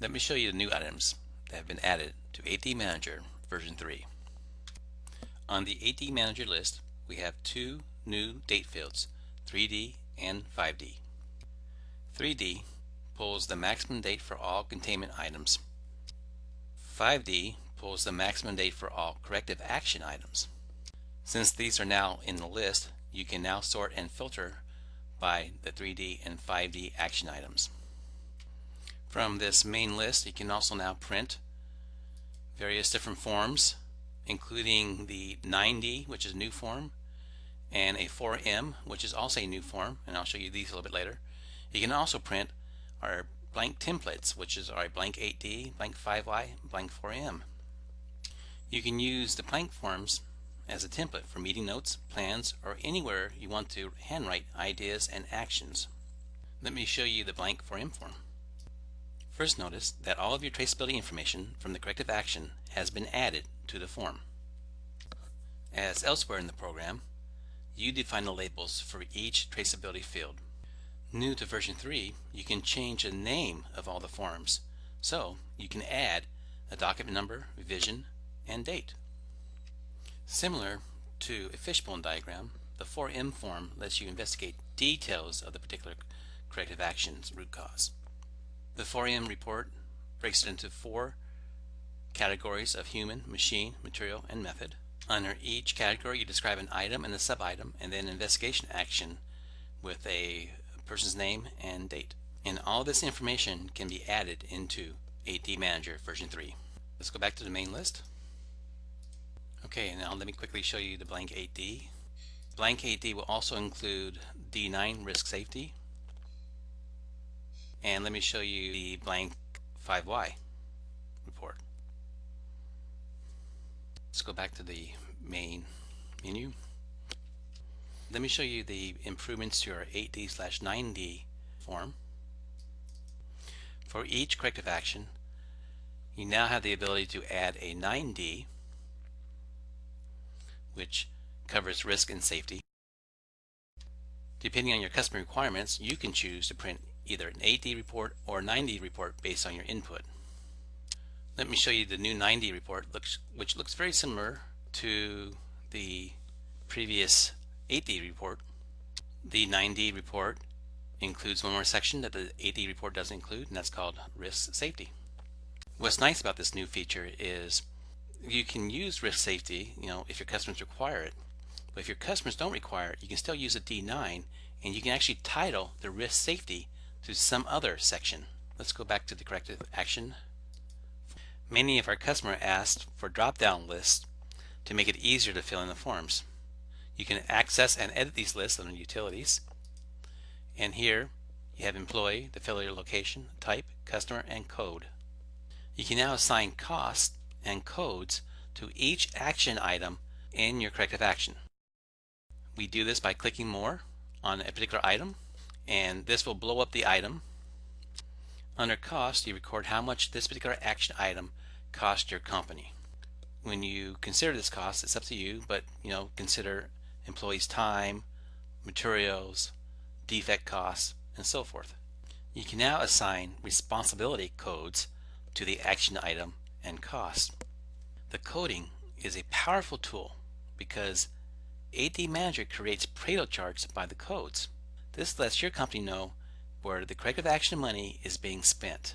Let me show you the new items that have been added to AD Manager version 3. On the AD Manager list, we have two new date fields, 3D and 5D. 3D pulls the maximum date for all containment items. 5D pulls the maximum date for all corrective action items. Since these are now in the list, you can now sort and filter by the 3D and 5D action items. From this main list, you can also now print various different forms, including the 9D, which is a new form, and a 4M, which is also a new form, and I'll show you these a little bit later. You can also print our blank templates, which is our blank 8D, blank 5Y, blank 4M. You can use the blank forms as a template for meeting notes, plans, or anywhere you want to handwrite ideas and actions. Let me show you the blank 4M form. First, notice that all of your traceability information from the corrective action has been added to the form. As elsewhere in the program, you define the labels for each traceability field. New to version 3, you can change the name of all the forms, so you can add a document number, revision, and date. Similar to a fishbone diagram, the 4M form lets you investigate details of the particular corrective action's root cause. The 4M report breaks it into 4 categories of human, machine, material, and method. Under each category, you describe an item and a sub-item, and then investigation action with a person's name and date. And all this information can be added into AD Manager version 3. Let's go back to the main list. Okay, now let me quickly show you the blank 8D. Blank 8D will also include D9 risk safety. And let me show you the blank 5Y report. Let's go back to the main menu. Let me show you the improvements to our 8D/9D form. For each corrective action, you now have the ability to add a 9D, which covers risk and safety. Depending on your customer requirements, you can choose to print either an 8D report or a 9D report based on your input. Let me show you the new 9D report, which looks very similar to the previous 8D report. The 9D report includes one more section that the 8D report doesn't include, and that's called risk safety. What's nice about this new feature is you can use risk safety, if your customers require it. But if your customers don't require it, you can still use a D9, and you can actually title the risk safety to some other section. Let's go back to the corrective action. Many of our customers asked for drop-down lists to make it easier to fill in the forms. You can access and edit these lists under Utilities, and here you have employee, the failure location, type, customer, and code. You can now assign costs and codes to each action item in your corrective action. We do this by clicking more on a particular item, and this will blow up the item. Under cost, you record how much this particular action item cost your company. When you consider this cost, it's up to you, but consider employees' time, materials, defect costs, and so forth. You can now assign responsibility codes to the action item and cost. The coding is a powerful tool because AD Manager creates Pareto charts by the codes. This lets your company know where the corrective action money is being spent.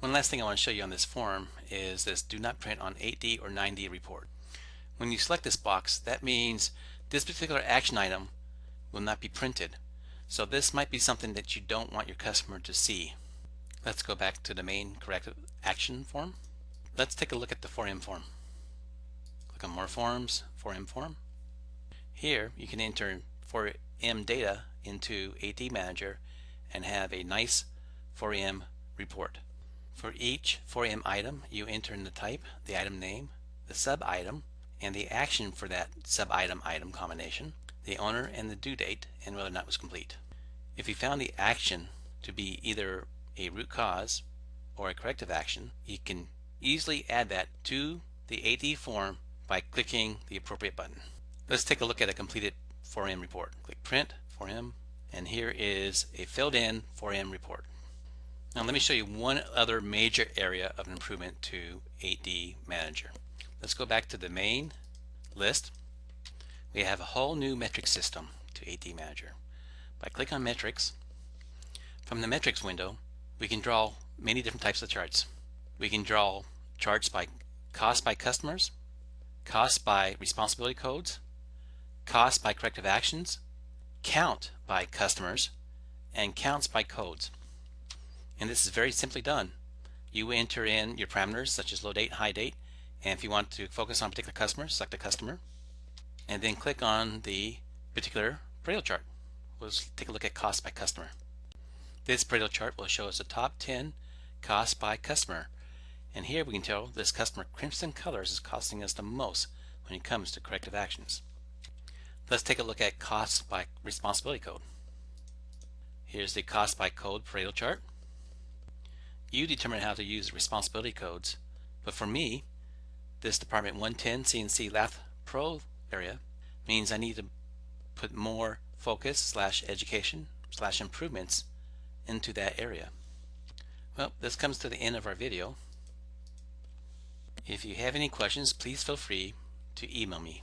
One last thing I want to show you on this form is this do not print on 8D or 9D report. When you select this box, that means this particular action item will not be printed. So this might be something that you don't want your customer to see. Let's go back to the main corrective action form. Let's take a look at the 4M form. Click on More Forms, 4M form. Here you can enter 4M data into AD Manager and have a nice 4M report. For each 4M item, you enter in the type, the item name, the sub-item, and the action for that sub-item combination, the owner and the due date, and whether or not it was complete. If you found the action to be either a root cause or a corrective action, you can easily add that to the AD form by clicking the appropriate button. Let's take a look at a completed 4M report. Click Print, 4M, and here is a filled in 4M report. Now let me show you one other major area of improvement to 8D Manager. Let's go back to the main list. We have a whole new metric system to 8D Manager. By clicking on metrics, from the metrics window, we can draw many different types of charts. We can draw charts by cost by customers, cost by responsibility codes, cost by corrective actions, count by customers, and counts by codes. And this is very simply done. You enter in your parameters such as low date, high date, and if you want to focus on a particular customer, select a customer, and then click on the particular Pareto chart. We'll take a look at cost by customer. This Pareto chart will show us the top 10 costs by customer, and here we can tell this customer Crimson Colors is costing us the most when it comes to corrective actions. Let's take a look at cost by responsibility code. Here's the cost by code Pareto chart. You determine how to use responsibility codes, but for me, this Department 110 CNC Lathe Pro area means I need to put more focus / education / improvements into that area. Well, this comes to the end of our video. If you have any questions, please feel free to email me.